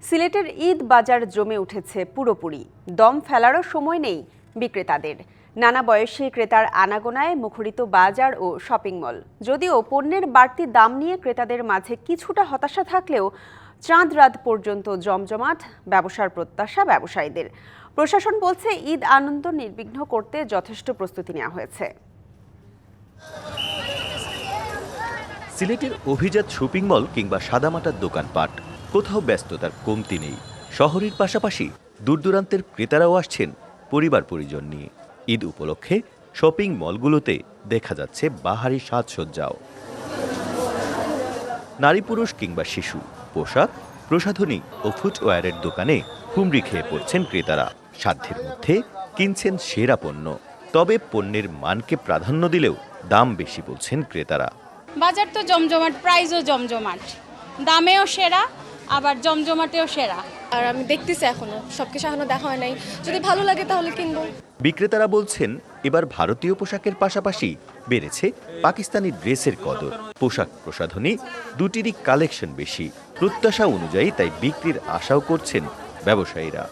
সিলেটের ঈদ বাজার জমে উঠেছে পুরোপুরি। দম ফেলারও সময় নেই বিক্রেতাদের। নানা বয়সী ক্রেতার আনাগোনায় মুখরিত বাজার ও শপিং মল। যদিও পণ্যের বাড়তি দাম নিয়ে ক্রেতাদের মাঝে কিছুটা হতাশা থাকলেও চাঁদ রাত পর্যন্ত জমজমাট ব্যবসার প্রত্যাশা ব্যবসায়ীদের। প্রশাসন বলছে ঈদ আনন্দ নির্বিঘ্ন করতে যথেষ্ট প্রস্তুতি নেওয়া হয়েছে। সিলেটের অভিজাত শপিং মল কিংবা সাদামাটার দোকানপাট কোথাও ব্যস্ততার কমতি নেই। শহরের পাশাপাশি দূরদূরান্তের ক্রেতারাও আসছেন পরিবার পরিজন নিয়ে। ঈদ উপলক্ষে শপিং মলগুলোতে দেখা যাচ্ছে বাহারি সাজসজ্জাও। নারী পুরুষ কিংবা শিশু, পোশাক, প্রসাধনী ও ফুটওয়্যারের দোকানে হুমড়ি খেয়ে পড়ছেন ক্রেতারা। সাধ্যের মধ্যে কিনছেন সেরা পণ্য। তবে পণ্যের মানকে প্রাধান্য দিলেও দাম বেশি বলছেন ক্রেতারা। বাজার তো জমজমাট, প্রাইসও জমজমাট, দামেও সেরা, আবার জমজমাটেও সেরা। আর আমি দেখতেছি এখনো সবকিছু এখনো দেখা হয় নাই, যদি ভালো লাগে তাহলে কিনবো। বিক্রেতারা বলছেন এবার ভারতীয় পোশাকের পাশাপাশি বেড়েছে পাকিস্তানি ড্রেসের কদর। পোশাক প্রসাধনী দুটিরই কালেকশন বেশি। প্রত্যাশা অনুযায়ী তাই বিক্রির আশাও করছেন ব্যবসায়ীরা।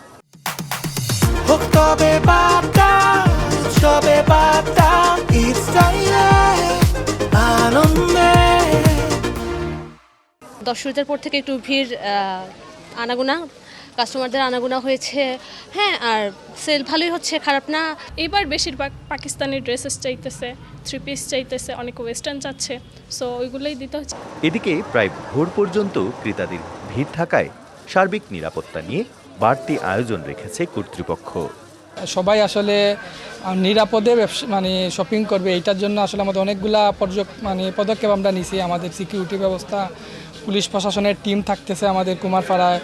দর্শকদের পর থেকে একটু ভিড় আনাগোনা, কাস্টমারদের আনাগোনা হয়েছে। হ্যাঁ, আর সেল ভালোই হচ্ছে, খারাপ না। এবার বেশিরভাগ পাকিস্তানি ড্রেসেস চাইতেছে, 3 পিস চাইতেছে, অনেক ওয়েস্টার্ন চাচ্ছে, সো ওইগুলোই দিতে হচ্ছে। এদিকে প্রায় ভোর পর্যন্ত ক্রেতাদের ভিড় থাকায় সার্বিক নিরাপত্তা নিয়ে বাড়তি আয়োজন রেখেছে কর্তৃপক্ষ। সবাই আসলে নিরাপদে শপিং করবে, এইটার জন্য আসলে আমাদের অনেকগুলা পদক্ষেপ আমরা নিছি। আমাদের সিকিউরিটি ব্যবস্থা, পুলিশ প্রশাসনের টিম থাকতেছে আমাদের কুমারপাড়ায়।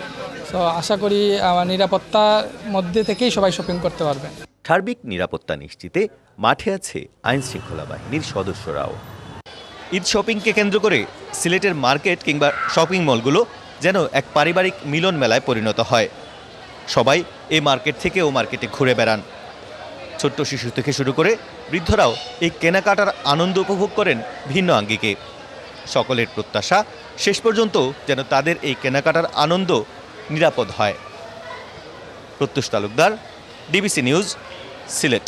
তো আশা করি নিরাপত্তার মধ্যে থেকেই সবাই শপিং করতে পারবে। সার্বিক নিরাপত্তা নিশ্চিতে মাঠে আছে আইন শৃঙ্খলা বাহিনীর সদস্যরাও। ঈদ শপিংকে কেন্দ্র করে সিলেটের মার্কেট কিংবা শপিং মলগুলো যেন এক পারিবারিক মিলন মেলায় পরিণত হয়। সবাই এই মার্কেট থেকে ও মার্কেটে ঘুরে বেড়ান। ছোট্ট শিশু থেকে শুরু করে বৃদ্ধরাও এই কেনাকাটার আনন্দ উপভোগ করেন ভিন্ন আঙ্গিকে। সকলের প্রত্যাশা শেষ পর্যন্ত যেন তাদের এই কেনাকাটার আনন্দ নিরাপদ হয়। প্রত্যুষ তালুকদার, ডিবিসি নিউজ, সিলেট।